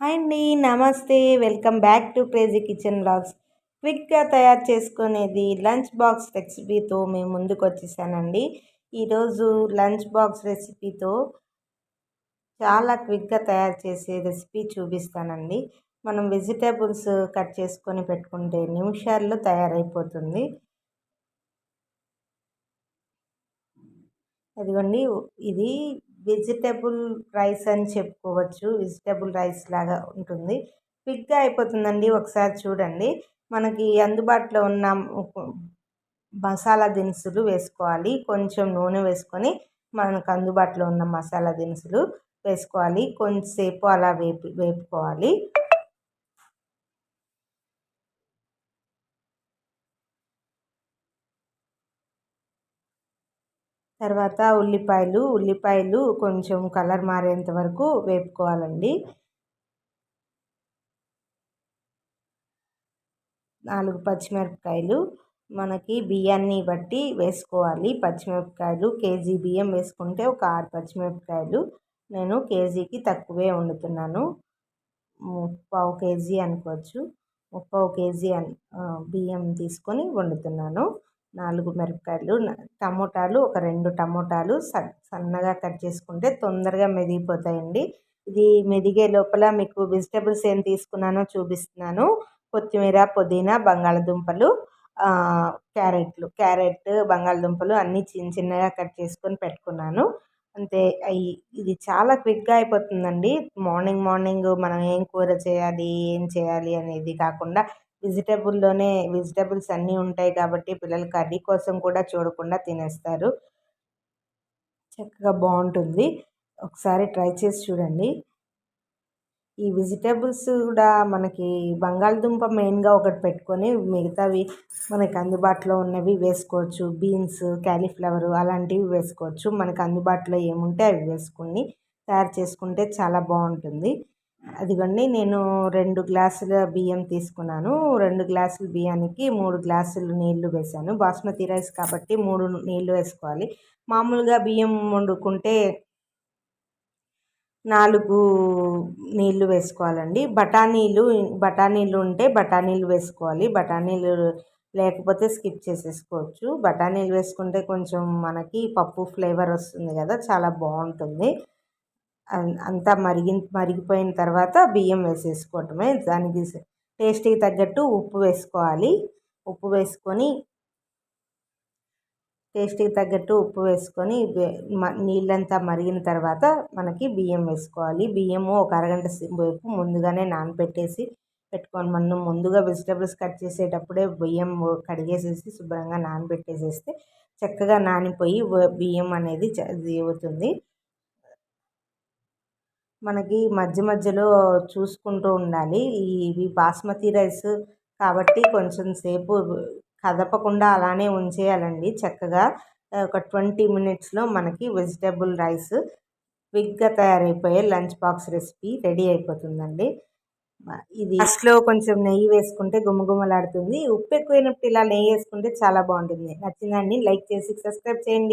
Hi అండి, నమస్తే. Welcome back to crazy kitchen blogs. క్విక్గా తయారు చేసుకునేది లంచ్ బాక్స్ రెసిపీతో మేము ముందుకు వచ్చేసానండి. ఈరోజు లంచ్ బాక్స్ రెసిపీతో చాలా క్విక్గా తయారు చేసే రెసిపీ చూపిస్తానండి. మనం వెజిటేబుల్స్ కట్ చేసుకొని పెట్టుకుంటే నిమిషాల్లో తయారైపోతుంది. అదిగోండి, ఇది వెజిటేబుల్ రైస్ అని చెప్పుకోవచ్చు. వెజిటేబుల్ రైస్ లాగా ఉంటుంది, క్విక్గా అయిపోతుందండి. ఒకసారి చూడండి. మనకి అందుబాటులో ఉన్న మసాలా దినుసులు వేసుకోవాలి. కొంచెం నూనె వేసుకొని మనకు అందుబాటులో ఉన్న మసాలా దినుసులు వేసుకోవాలి. కొంచెంసేపు అలా వేపుకోవాలి. తర్వాత ఉల్లిపాయలు కొంచెం కలర్ మారేంత వరకు వేపుకోవాలండి. 4 పచ్చిమిరపకాయలు, మనకి బియ్యాన్ని బట్టి వేసుకోవాలి. పచ్చిమిరపకాయలు కేజీ బియ్యం వేసుకుంటే ఒక 6 పచ్చిమిరపకాయలు. నేను కేజీకి తక్కువే వండుతున్నాను. 1/4 కేజీ అనుకోవచ్చు. 1/4 కేజీ బియ్యం తీసుకొని వండుతున్నాను. 4 మిరపకాయలు, టమోటాలు ఒక 2 టమోటాలు సన్నగా కట్ చేసుకుంటే తొందరగా మెదిగిపోతాయండి. ఇది మెదిగే లోపల మీకు వెజిటేబుల్స్ ఏం తీసుకున్నానో చూపిస్తున్నాను. కొత్తిమీర, పుదీనా, బంగాళదుంపలు, క్యారెట్, బంగాళదుంపలు అన్నీ చిన్నగా కట్ చేసుకొని పెట్టుకున్నాను. అంతే. ఇది చాలా క్విక్గా అయిపోతుందండి. మార్నింగ్ మనం ఏం కూర చేయాలి, ఏం చేయాలి అనేది కాకుండా వెజిటేబుల్స్ అన్నీ ఉంటాయి కాబట్టి పిల్లలు కర్రీ కోసం కూడా చూడకుండా తినేస్తారు. చక్కగా బాగుంటుంది. ఒకసారి ట్రై చేసి చూడండి. ఈ వెజిటేబుల్స్ కూడా మనకి బంగాళదుంప మెయిన్గా ఒకటి పెట్టుకొని మిగతావి మనకి అందుబాటులో ఉన్నవి వేసుకోవచ్చు. బీన్స్, క్యాలీఫ్లవర్ అలాంటివి వేసుకోవచ్చు. మనకు అందుబాటులో ఏముంటే అవి వేసుకొని తయారు చేసుకుంటే చాలా బాగుంటుంది. అదిగోండి, నేను 2 గ్లాసుల బియ్యం తీసుకున్నాను. 2 గ్లాసుల బియ్యానికి 3 గ్లాసులు నీళ్లు వేసాను. బాస్మతి రైస్ కాబట్టి 3 నీళ్లు వేసుకోవాలి. మామూలుగా బియ్యం వండుకుంటే 4 నీళ్లు వేసుకోవాలండి. బఠానీలు ఉంటే బఠానీలు వేసుకోవాలి. బఠానీలు లేకపోతే స్కిప్ చేసేసుకోవచ్చు. బఠానీలు వేసుకుంటే కొంచెం మనకి పప్పు ఫ్లేవర్ వస్తుంది కదా, చాలా బాగుంటుంది. అంతా మరిగిపోయిన తర్వాత బియ్యం వేసేసుకోవటమే. దానికి టేస్ట్కి తగ్గట్టు ఉప్పు వేసుకోవాలి. నీళ్ళంతా మరిగిన తర్వాత మనకి బియ్యం వేసుకోవాలి. బియ్యము ఒక అరగంట సేపు ముందుగానే పెట్టుకొని మనం ముందుగా వెజిటేబుల్స్ కట్ చేసేటప్పుడే బియ్యం కడిగేసేసి శుభ్రంగా నానబెట్టేసేస్తే చక్కగా నానిపోయి బియ్యం అనేది అవుతుంది. మనకి మధ్యలో చూసుకుంటూ ఉండాలి. ఇవి బాస్మతి రైస్ కాబట్టి కొంచెం సేపు కదపకుండా అలానే ఉంచేయాలండి. చక్కగా ఒక 20 మినిట్స్లో మనకి వెజిటేబుల్ రైస్ క్విక్గా తయారైపోయే లంచ్ బాక్స్ రెసిపీ రెడీ అయిపోతుందండి. ఇది లాస్ట్లో కొంచెం నెయ్యి వేసుకుంటే గుమగుమలాడుతుంది. ఉప్పు ఎక్కువైనప్పుడు ఇలా నెయ్యి వేసుకుంటే చాలా బాగుంటుంది. నచ్చిందండి? లైక్ చేసి సబ్స్క్రైబ్ చేయండి.